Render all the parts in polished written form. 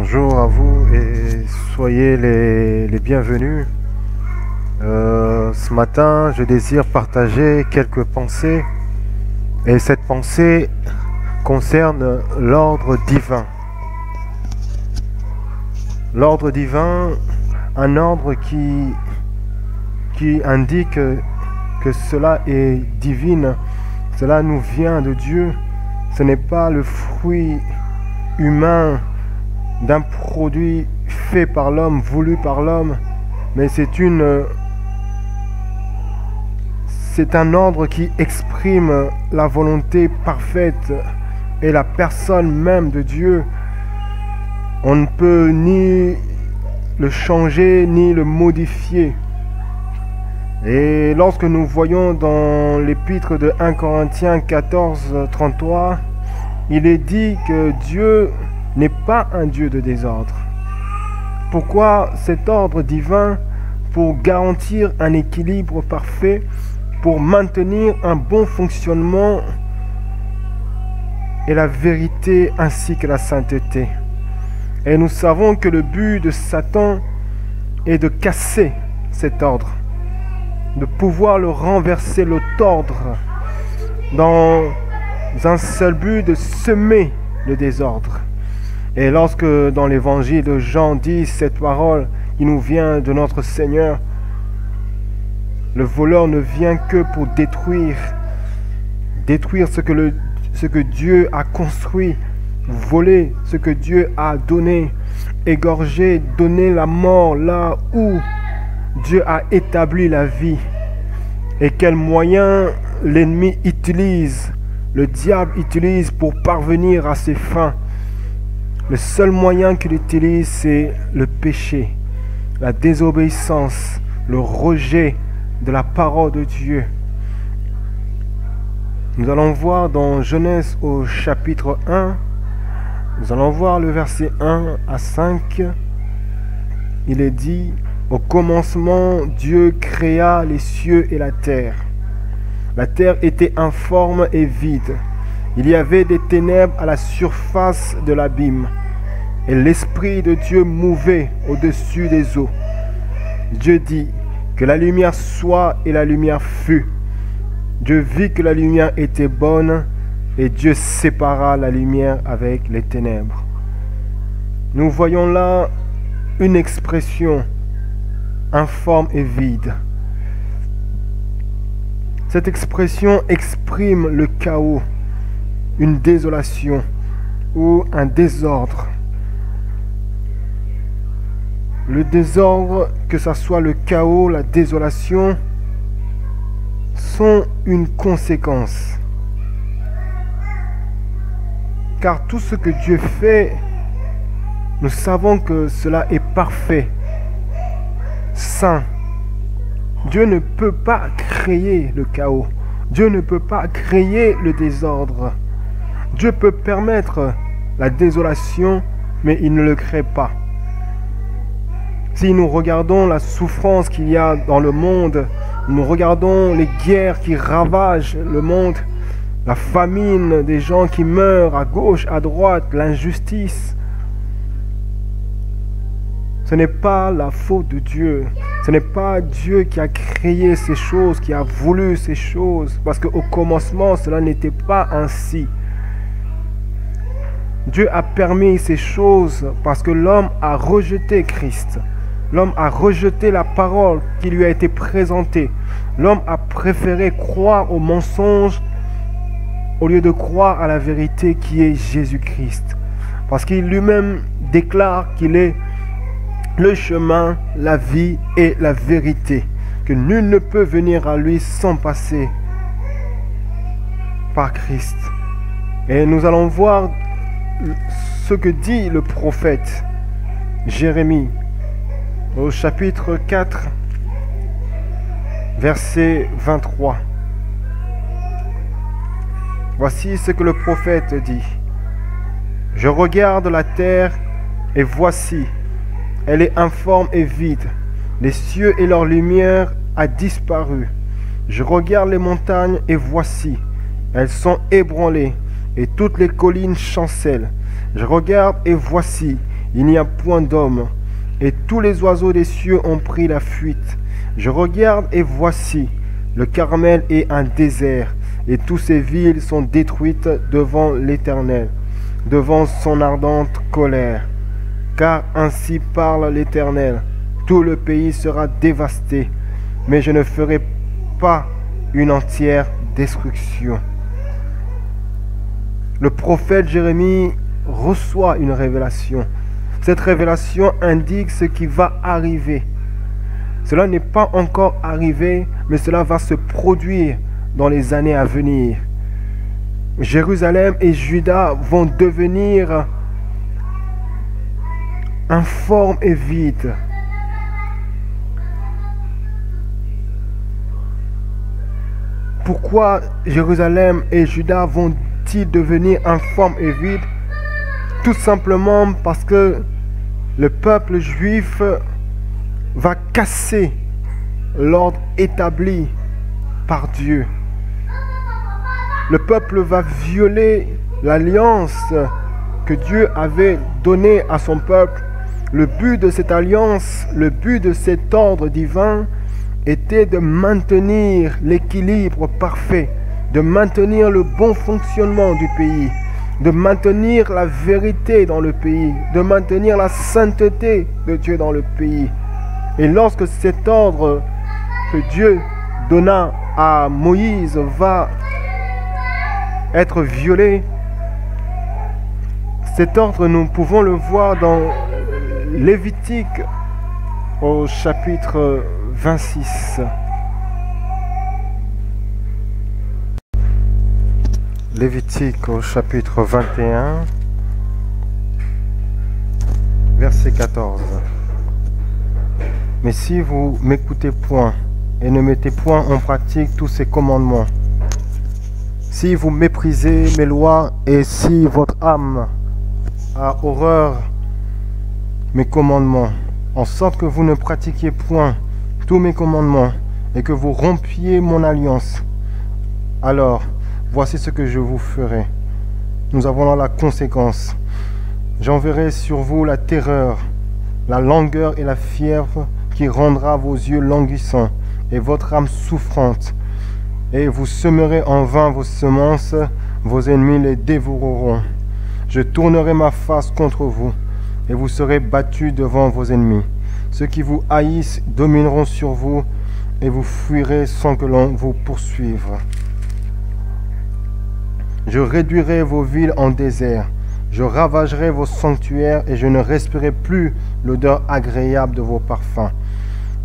Bonjour à vous et soyez les bienvenus. Ce matin, je désire partager quelques pensées et cette pensée concerne l'ordre divin. L'ordre divin, un ordre qui indique que cela est divin, cela nous vient de Dieu, ce n'est pas le fruit humain d'un produit fait par l'homme, voulu par l'homme, mais c'est un ordre qui exprime la volonté parfaite et la personne même de Dieu. On ne peut ni le changer ni le modifier. Et lorsque nous voyons dans l'épître de 1 Corinthiens 14, 33, il est dit que Dieu n'est pas un Dieu de désordre. Pourquoi cet ordre divin? Pour garantir un équilibre parfait, pour maintenir un bon fonctionnement et la vérité ainsi que la sainteté. Et nous savons que le but de Satan est de casser cet ordre, de pouvoir le renverser, le tordre, dans un seul but de semer le désordre. Et lorsque dans l'évangile de Jean dit cette parole qui nous vient de notre Seigneur, le voleur ne vient que pour détruire ce que Dieu a construit, voler ce que Dieu a donné, égorger, donner la mort là où Dieu a établi la vie. Et quels moyens l'ennemi utilise, le diable utilise pour parvenir à ses fins. Le seul moyen qu'il utilise, c'est le péché, la désobéissance, le rejet de la parole de Dieu. Nous allons voir dans Genèse au chapitre 1, nous allons voir le verset 1 à 5. Il est dit: au commencement, Dieu créa les cieux et la terre. La terre était informe et vide. Il y avait des ténèbres à la surface de l'abîme, et l'Esprit de Dieu mouvait au-dessus des eaux. Dieu dit: que la lumière soit, et la lumière fut. Dieu vit que la lumière était bonne, et Dieu sépara la lumière avec les ténèbres. Nous voyons là une expression informe et vide. Cette expression exprime le chaos, une désolation ou un désordre. Le désordre, que ce soit le chaos, la désolation, sont une conséquence. Car tout ce que Dieu fait, nous savons que cela est parfait, saint. Dieu ne peut pas créer le chaos. Dieu ne peut pas créer le désordre. Dieu peut permettre la désolation, mais il ne le crée pas. Si nous regardons la souffrance qu'il y a dans le monde, nous regardons les guerres qui ravagent le monde, la famine, des gens qui meurent à gauche, à droite, l'injustice, ce n'est pas la faute de Dieu. Ce n'est pas Dieu qui a créé ces choses, qui a voulu ces choses, parce qu'au commencement, cela n'était pas ainsi. Dieu a permis ces choses parce que l'homme a rejeté Christ. L'homme a rejeté la parole qui lui a été présentée. L'homme a préféré croire au mensonge au lieu de croire à la vérité qui est Jésus-Christ. Parce qu'il lui-même déclare qu'il est le chemin, la vie et la vérité. Que nul ne peut venir à lui sans passer par Christ. Et nous allons voir ce que dit le prophète Jérémie au chapitre 4, verset 23. Voici ce que le prophète dit. Je regarde la terre et voici, elle est informe et vide. Les cieux et leur lumière a disparu. Je regarde les montagnes et voici, elles sont ébranlées et toutes les collines chancellent. Je regarde et voici, il n'y a point d'homme, et tous les oiseaux des cieux ont pris la fuite. Je regarde et voici, le Carmel est un désert, et toutes ses villes sont détruites devant l'Éternel, devant son ardente colère. Car ainsi parle l'Éternel, tout le pays sera dévasté, mais je ne ferai pas une entière destruction. Le prophète Jérémie reçoit une révélation. Cette révélation indique ce qui va arriver. Cela n'est pas encore arrivé, mais cela va se produire dans les années à venir. Jérusalem et Juda vont devenir informes et vides. Pourquoi Jérusalem et Juda vont-ils devenir informes et vides? Tout simplement parce que le peuple juif va casser l'ordre établi par Dieu. Le peuple va violer l'alliance que Dieu avait donnée à son peuple. Le but de cette alliance, le but de cet ordre divin était de maintenir l'équilibre parfait, de maintenir le bon fonctionnement du pays, de maintenir la vérité dans le pays, de maintenir la sainteté de Dieu dans le pays. Et lorsque cet ordre que Dieu donna à Moïse va être violé, cet ordre, nous pouvons le voir dans Lévitique au chapitre 26. Lévitique au chapitre 21, verset 14. Mais si vous m'écoutez point et ne mettez point en pratique tous ces commandements, si vous méprisez mes lois et si votre âme a horreur mes commandements, en sorte que vous ne pratiquiez point tous mes commandements et que vous rompiez mon alliance, alors voici ce que je vous ferai. Nous avons là la conséquence. J'enverrai sur vous la terreur, la langueur et la fièvre qui rendra vos yeux languissants et votre âme souffrante. Et vous semerez en vain vos semences, vos ennemis les dévoreront. Je tournerai ma face contre vous, et vous serez battus devant vos ennemis. Ceux qui vous haïssent domineront sur vous, et vous fuirez sans que l'on vous poursuive. Je réduirai vos villes en désert, je ravagerai vos sanctuaires, et je ne respirerai plus l'odeur agréable de vos parfums.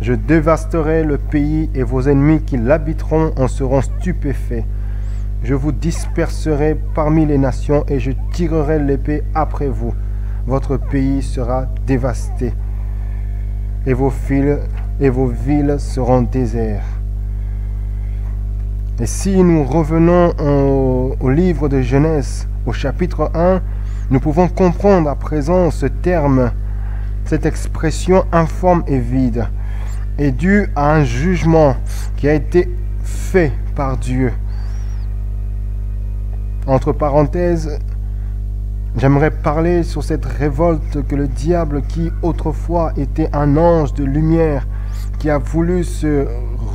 Je dévasterai le pays, et vos ennemis qui l'habiteront en seront stupéfaits. Je vous disperserai parmi les nations, et je tirerai l'épée après vous. Votre pays sera dévasté, et vos villes seront déserts. Et si nous revenons au livre de Genèse, au chapitre 1, nous pouvons comprendre à présent ce terme, cette expression informe et vide, est due à un jugement qui a été fait par Dieu. Entre parenthèses, j'aimerais parler sur cette révolte que le diable, qui autrefois était un ange de lumière, qui a voulu se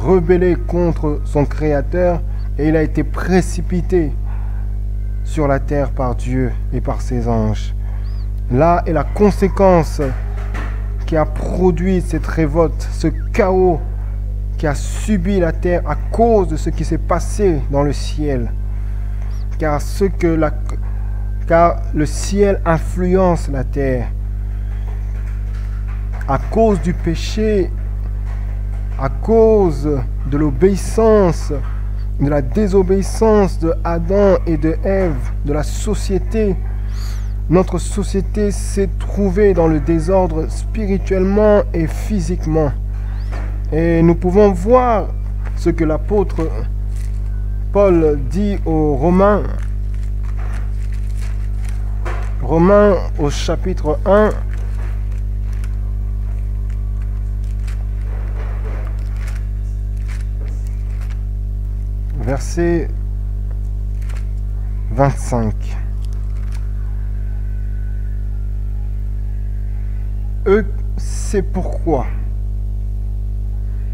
rebeller contre son Créateur, et il a été précipité sur la terre par Dieu et par ses anges. Là est la conséquence qui a produit cette révolte, ce chaos qui a subi la terre à cause de ce qui s'est passé dans le ciel. Car le ciel influence la terre. À cause du péché, à cause de l'obéissance, de la désobéissance de Adam et de Ève, de la société, notre société s'est trouvée dans le désordre spirituellement et physiquement. Et nous pouvons voir ce que l'apôtre Paul dit aux Romains. Romains au chapitre 1, verset 25. C'est pourquoi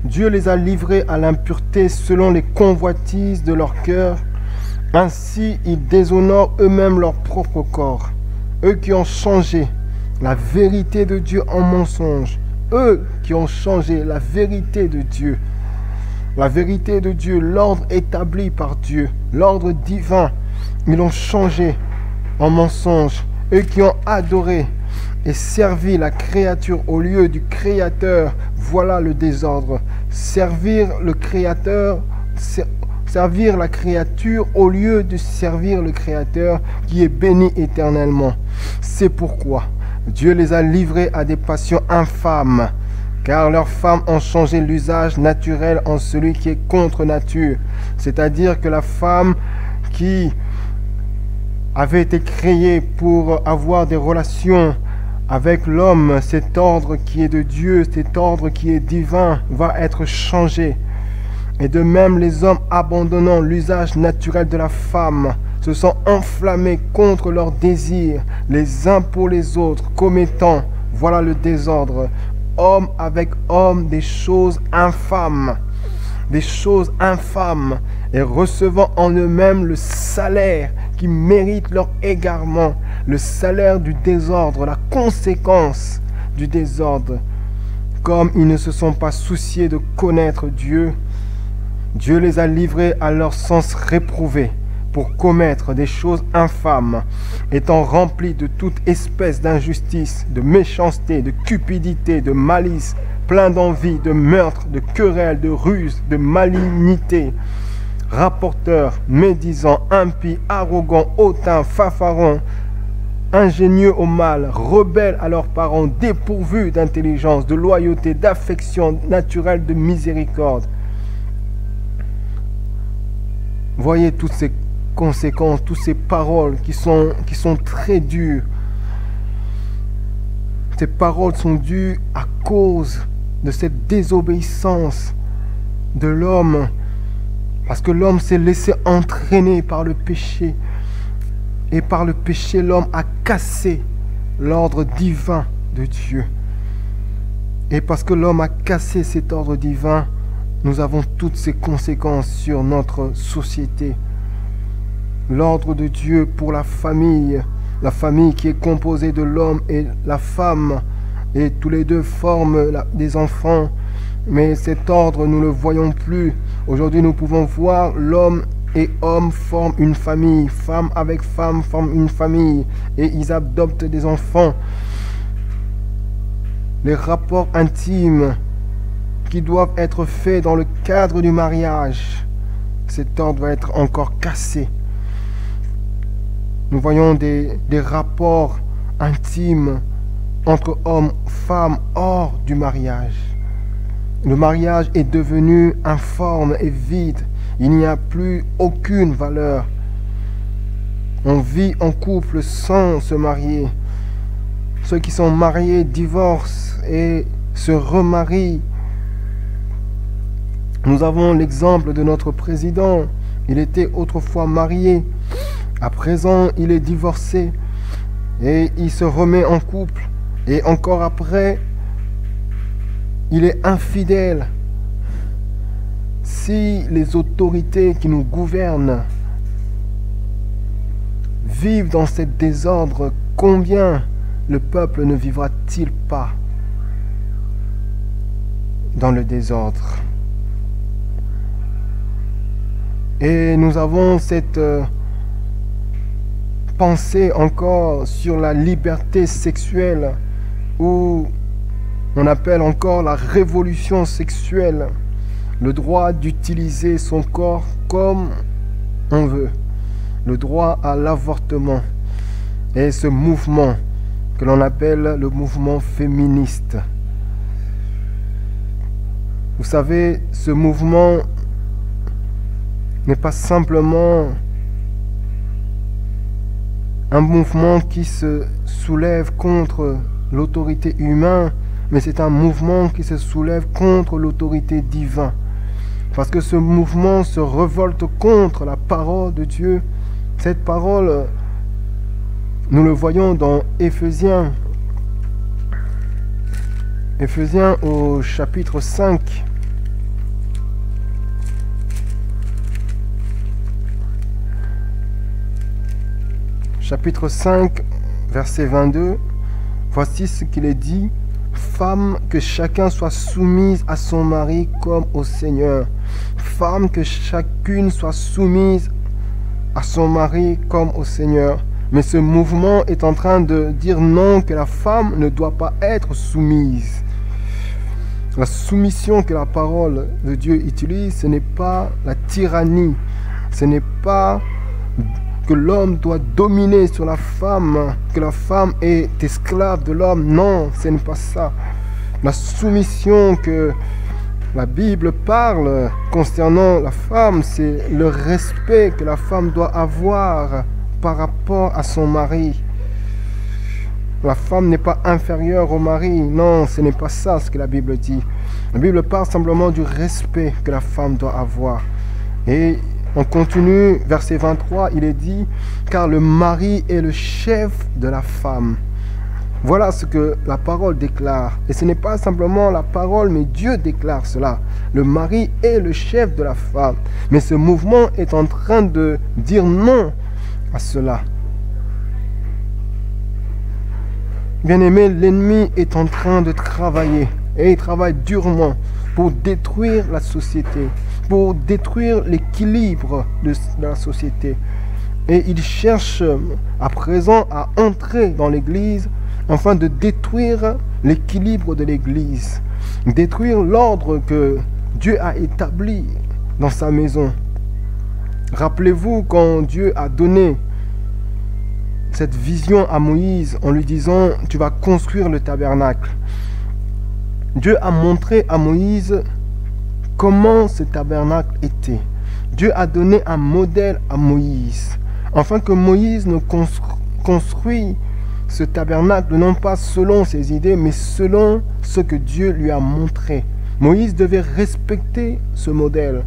Dieu les a livrés à l'impureté selon les convoitises de leur cœur. Ainsi, ils déshonorent eux-mêmes leur propre corps. Eux qui ont changé la vérité de Dieu en mensonge. Eux qui ont changé la vérité de Dieu. La vérité de Dieu, l'ordre établi par Dieu, l'ordre divin, ils l'ont changé en mensonge. Eux qui ont adoré et servi la créature au lieu du Créateur, voilà le désordre. Servir le Créateur, servir la créature au lieu de servir le Créateur qui est béni éternellement. C'est pourquoi Dieu les a livrés à des passions infâmes, car leurs femmes ont changé l'usage naturel en celui qui est contre nature. C'est-à-dire que la femme qui avait été créée pour avoir des relations avec l'homme, cet ordre qui est de Dieu, cet ordre qui est divin, va être changé. Et de même, les hommes abandonnant l'usage naturel de la femme, se sont enflammés contre leurs désirs, les uns pour les autres, commettant, voilà le désordre, homme avec homme, des choses infâmes, et recevant en eux-mêmes le salaire qui mérite leur égarement, le salaire du désordre, la conséquence du désordre. Comme ils ne se sont pas souciés de connaître Dieu, Dieu les a livrés à leur sens réprouvé pour commettre des choses infâmes, étant remplis de toute espèce d'injustice, de méchanceté, de cupidité, de malice, pleins d'envie, de meurtre, de querelles, de ruse, de malignité, rapporteurs, médisants, impies, arrogants, hautains, fanfarons, ingénieux au mal, rebelles à leurs parents, dépourvus d'intelligence, de loyauté, d'affection naturelle, de miséricorde. Voyez toutes ces conséquences, toutes ces paroles qui sont très dures. Ces paroles sont dues à cause de cette désobéissance de l'homme, parce que l'homme s'est laissé entraîner par le péché. Et par le péché, l'homme a cassé l'ordre divin de Dieu. Et parce que l'homme a cassé cet ordre divin, nous avons toutes ces conséquences sur notre société. L'ordre de Dieu pour la famille qui est composée de l'homme et la femme, et tous les deux forment des enfants. Mais cet ordre, nous ne le voyons plus. Aujourd'hui, nous pouvons voir l'homme et homme forment une famille, femme avec femme forment une famille, et ils adoptent des enfants. Les rapports intimes qui doivent être faits dans le cadre du mariage, cet ordre va être encore cassé. Nous voyons des rapports intimes entre hommes, femmes hors du mariage. Le mariage est devenu informe et vide. Il n'y a plus aucune valeur. On vit en couple sans se marier. Ceux qui sont mariés divorcent et se remarient. Nous avons l'exemple de notre président. Il était autrefois marié. À présent, il est divorcé. Et il se remet en couple. Et encore après, il est infidèle. Si les autorités qui nous gouvernent vivent dans ce désordre, combien le peuple ne vivra-t-il pas dans le désordre? Et nous avons cette pensée encore sur la liberté sexuelle, où on appelle encore la révolution sexuelle, le droit d'utiliser son corps comme on veut, le droit à l'avortement, et ce mouvement que l'on appelle le mouvement féministe. Vous savez, ce mouvement n'est pas simplement un mouvement qui se soulève contre l'autorité humaine, mais c'est un mouvement qui se soulève contre l'autorité divine. Parce que ce mouvement se révolte contre la parole de Dieu. Cette parole, nous le voyons dans Éphésiens Éphésiens au chapitre 5. Chapitre 5, verset 22. Voici ce qu'il est dit. Femme, que chacun soit soumise à son mari comme au Seigneur. Femme, que chacune soit soumise à son mari comme au Seigneur. Mais ce mouvement est en train de dire non, que la femme ne doit pas être soumise. La soumission que la parole de Dieu utilise, ce n'est pas la tyrannie. Ce n'est pas que l'homme doit dominer sur la femme, que la femme est esclave de l'homme. Non, ce n'est pas ça. La soumission que la Bible parle concernant la femme, c'est le respect que la femme doit avoir par rapport à son mari. La femme n'est pas inférieure au mari. Non, ce n'est pas ça ce que la Bible dit. La Bible parle simplement du respect que la femme doit avoir. Et on continue, verset 23, il est dit, car le mari est le chef de la femme. Voilà ce que la parole déclare. Et ce n'est pas simplement la parole, mais Dieu déclare cela. Le mari est le chef de la femme. Mais ce mouvement est en train de dire non à cela. Bien-aimé, l'ennemi est en train de travailler. Et il travaille durement pour détruire la société, pour détruire l'équilibre de la société. Et il cherche à présent à entrer dans l'Église afin de détruire l'équilibre de l'Église, détruire l'ordre que Dieu a établi dans sa maison. Rappelez-vous quand Dieu a donné cette vision à Moïse en lui disant « Tu vas construire le tabernacle ». Dieu a montré à Moïse comment ce tabernacle était. Dieu a donné un modèle à Moïse, afin que Moïse ne construise ce tabernacle non pas selon ses idées, mais selon ce que Dieu lui a montré. Moïse devait respecter ce modèle,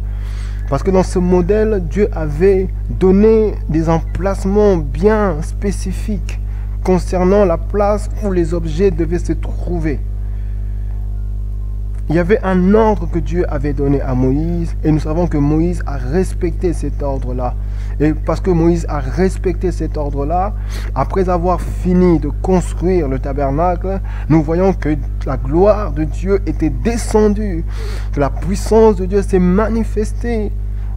parce que dans ce modèle, Dieu avait donné des emplacements bien spécifiques concernant la place où les objets devaient se trouver. Il y avait un ordre que Dieu avait donné à Moïse et nous savons que Moïse a respecté cet ordre-là. Et parce que Moïse a respecté cet ordre-là, après avoir fini de construire le tabernacle, nous voyons que la gloire de Dieu était descendue, que la puissance de Dieu s'est manifestée.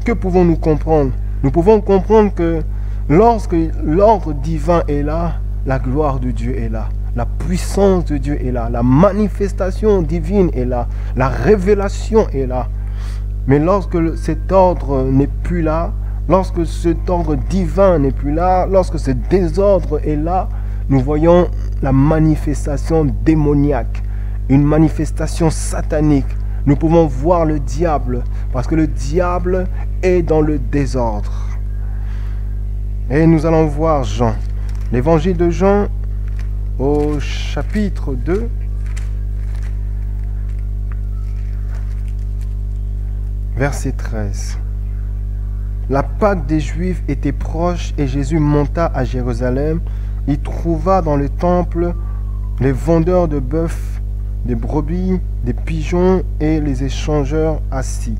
Que pouvons-nous comprendre? Nous pouvons comprendre que lorsque l'ordre divin est là, la gloire de Dieu est là. La puissance de Dieu est là, la manifestation divine est là, la révélation est là. Mais lorsque cet ordre n'est plus là, lorsque cet ordre divin n'est plus là, lorsque ce désordre est là, nous voyons la manifestation démoniaque, une manifestation satanique. Nous pouvons voir le diable, parce que le diable est dans le désordre. Et nous allons voir Jean, l'évangile de Jean, au chapitre 2, verset 13. La Pâque des Juifs était proche et Jésus monta à Jérusalem. Il trouva dans le temple les vendeurs de bœufs, des brebis, des pigeons et les échangeurs assis.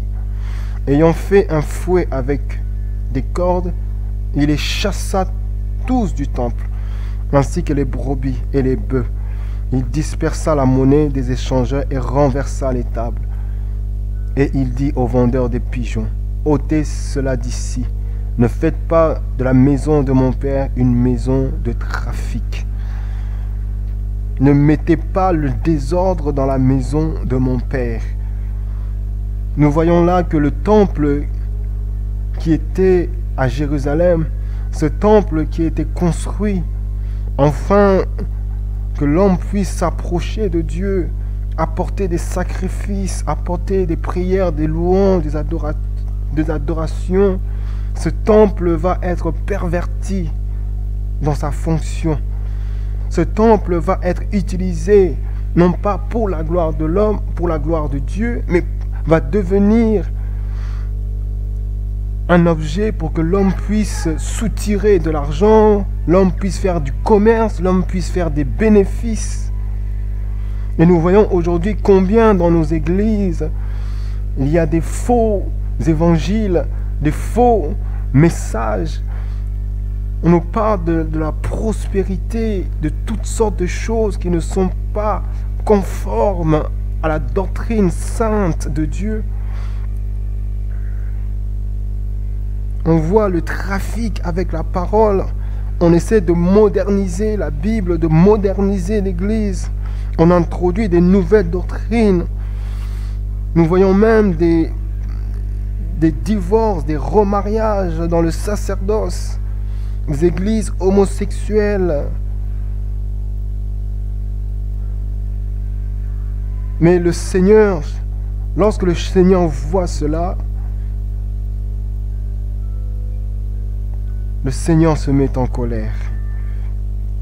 Ayant fait un fouet avec des cordes, il les chassa tous du temple, ainsi que les brebis et les bœufs. Il dispersa la monnaie des échangeurs et renversa les tables. Et il dit aux vendeurs des pigeons, « ôtez cela d'ici, ne faites pas de la maison de mon Père une maison de trafic. Ne mettez pas le désordre dans la maison de mon Père. » Nous voyons là que le temple qui était à Jérusalem, ce temple qui était construit, afin que l'homme puisse s'approcher de Dieu, apporter des sacrifices, apporter des prières, des louanges, des adorations, ce temple va être perverti dans sa fonction. Ce temple va être utilisé non pas pour la gloire de l'homme, pour la gloire de Dieu, mais va devenir un objet pour que l'homme puisse soutirer de l'argent, l'homme puisse faire du commerce, l'homme puisse faire des bénéfices. Et nous voyons aujourd'hui combien dans nos églises, il y a des faux évangiles, des faux messages. On nous parle de la prospérité, de toutes sortes de choses qui ne sont pas conformes à la doctrine sainte de Dieu. On voit le trafic avec la parole. On essaie de moderniser la Bible, de moderniser l'Église. On introduit des nouvelles doctrines. Nous voyons même des divorces, des remariages dans le sacerdoce, des églises homosexuelles. Mais le Seigneur, lorsque le Seigneur voit cela, le Seigneur se met en colère.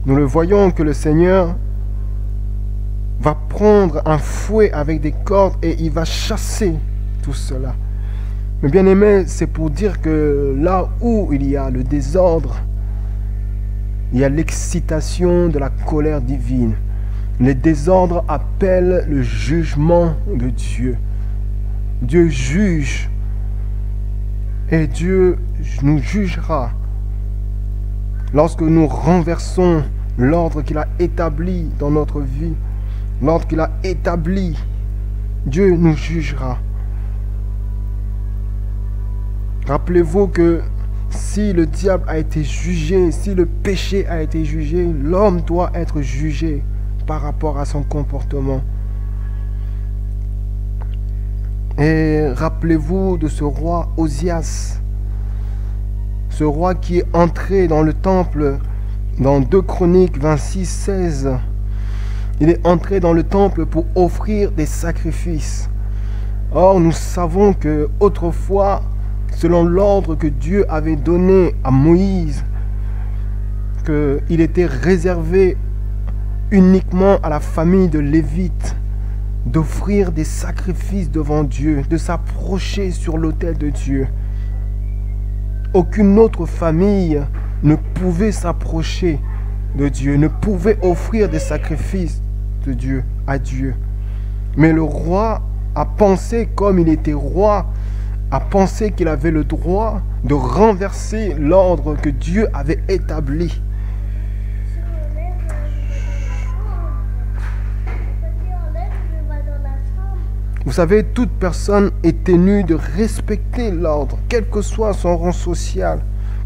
Nous le voyons que le Seigneur va prendre un fouet avec des cordes et il va chasser tout cela. Mais bien aimé, c'est pour dire que là où il y a le désordre, il y a l'excitation de la colère divine. Les désordres appellent le jugement de Dieu. Dieu juge et Dieu nous jugera lorsque nous renversons l'ordre qu'il a établi dans notre vie. L'ordre qu'il a établi, Dieu nous jugera. Rappelez-vous que si le diable a été jugé, si le péché a été jugé, l'homme doit être jugé par rapport à son comportement. Et rappelez-vous de ce roi Osias, ce roi qui est entré dans le temple dans 2 Chroniques 26, 16. Il est entré dans le temple pour offrir des sacrifices. Or, nous savons que autrefois, selon l'ordre que Dieu avait donné à Moïse, qu'il était réservé uniquement à la famille de Lévite d'offrir des sacrifices devant Dieu, de s'approcher sur l'autel de Dieu. Aucune autre famille ne pouvait s'approcher de Dieu, ne pouvait offrir des sacrifices de Dieu à Dieu. Mais le roi a pensé, comme il était roi, a pensé qu'il avait le droit de renverser l'ordre que Dieu avait établi. Vous savez, toute personne est tenue de respecter l'ordre, quel que soit son rang social,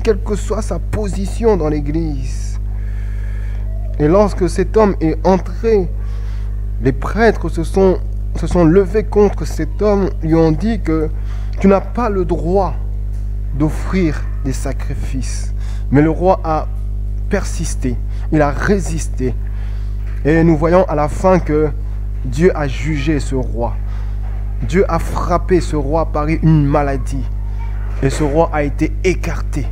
quelle que soit sa position dans l'Église. Et lorsque cet homme est entré, les prêtres se sont levés contre cet homme, lui ont dit que tu n'as pas le droit d'offrir des sacrifices. Mais le roi a persisté, il a résisté. Et nous voyons à la fin que Dieu a jugé ce roi. Dieu a frappé ce roi par une maladie. Et ce roi a été écarté.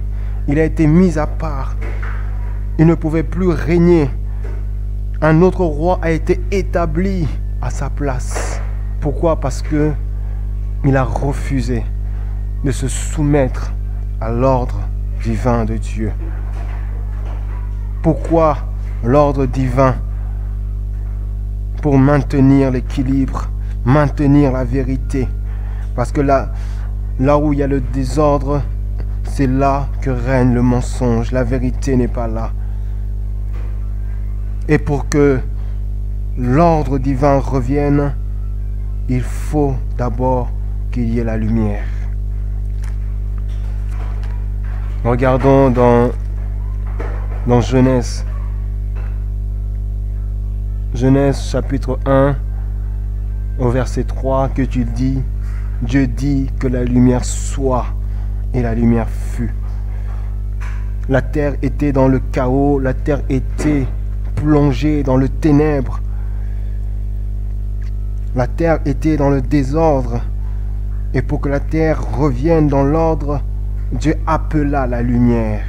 Il a été mis à part. Il ne pouvait plus régner. Un autre roi a été établi à sa place. Pourquoi? Parce que il a refusé de se soumettre à l'ordre divin de Dieu. Pourquoi l'ordre divin? Pour maintenir l'équilibre, maintenir la vérité. Parce que là où il y a le désordre, c'est là que règne le mensonge. La vérité n'est pas là. Et pour que l'ordre divin revienne, il faut d'abord qu'il y ait la lumière. Regardons dans Genèse. Genèse chapitre 1 au verset 3 que tu dis, Dieu dit que la lumière soit et la lumière fut. La terre était dans le chaos, la terre était plongée dans le ténèbre. La terre était dans le désordre. Et pour que la terre revienne dans l'ordre, Dieu appela la lumière.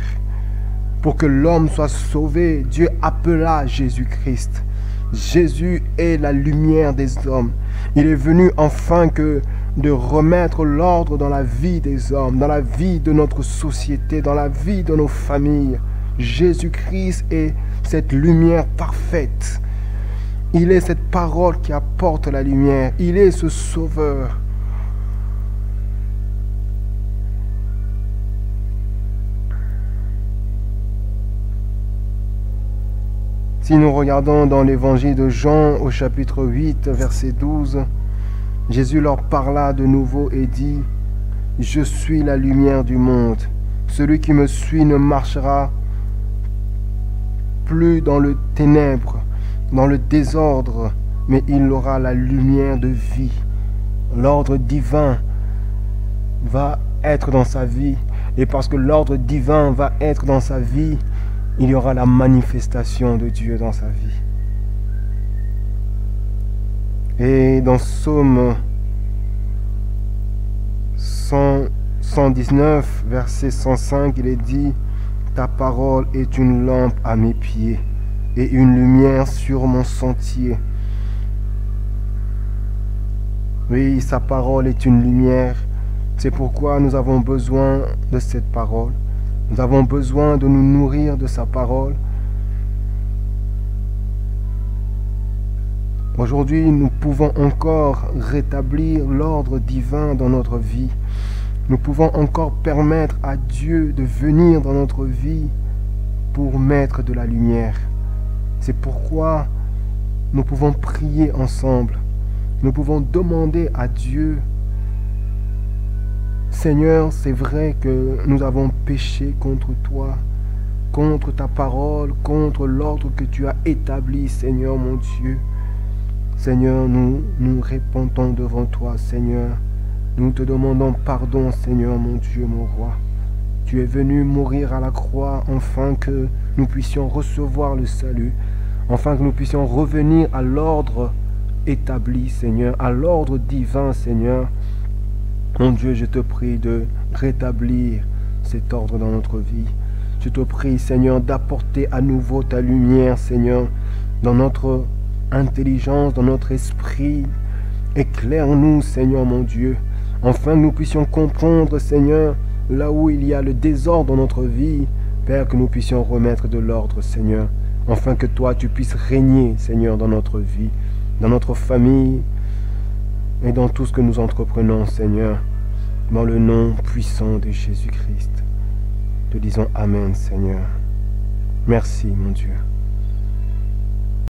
Pour que l'homme soit sauvé, Dieu appela Jésus-Christ. Jésus est la lumière des hommes. Il est venu afin de remettre l'ordre dans la vie des hommes, dans la vie de notre société, dans la vie de nos familles. Jésus-Christ est cette lumière parfaite. Il est cette parole qui apporte la lumière. Il est ce sauveur. Si nous regardons dans l'évangile de Jean au chapitre 8, verset 12, Jésus leur parla de nouveau et dit, « Je suis la lumière du monde. Celui qui me suit ne marchera plus dans le ténèbre, dans le désordre, mais il aura la lumière de vie. » L'ordre divin va être dans sa vie. Et parce que l'ordre divin va être dans sa vie, il y aura la manifestation de Dieu dans sa vie. Et dans Psaume 119, verset 105, il est dit, « Ta parole est une lampe à mes pieds et une lumière sur mon sentier. » Oui, sa parole est une lumière. C'est pourquoi nous avons besoin de cette parole. Nous avons besoin de nous nourrir de sa parole. Aujourd'hui, nous pouvons encore rétablir l'ordre divin dans notre vie. Nous pouvons encore permettre à Dieu de venir dans notre vie pour mettre de la lumière. C'est pourquoi nous pouvons prier ensemble. Nous pouvons demander à Dieu, Seigneur, c'est vrai que nous avons péché contre toi, contre ta parole, contre l'ordre que tu as établi, Seigneur mon Dieu. Seigneur, nous nous répentons devant toi, Seigneur. Nous te demandons pardon, Seigneur mon Dieu, mon roi. Tu es venu mourir à la croix afin que nous puissions recevoir le salut, afin que nous puissions revenir à l'ordre établi, Seigneur, à l'ordre divin, Seigneur. Mon Dieu, je te prie de rétablir cet ordre dans notre vie. Je te prie, Seigneur, d'apporter à nouveau ta lumière, Seigneur, dans notre intelligence, dans notre esprit. Éclaire-nous, Seigneur, mon Dieu, afin que nous puissions comprendre, Seigneur, là où il y a le désordre dans notre vie, Père, que nous puissions remettre de l'ordre, Seigneur, afin que toi, tu puisses régner, Seigneur, dans notre vie, dans notre famille, et dans tout ce que nous entreprenons, Seigneur, dans le nom puissant de Jésus-Christ. Te disons Amen, Seigneur. Merci, mon Dieu.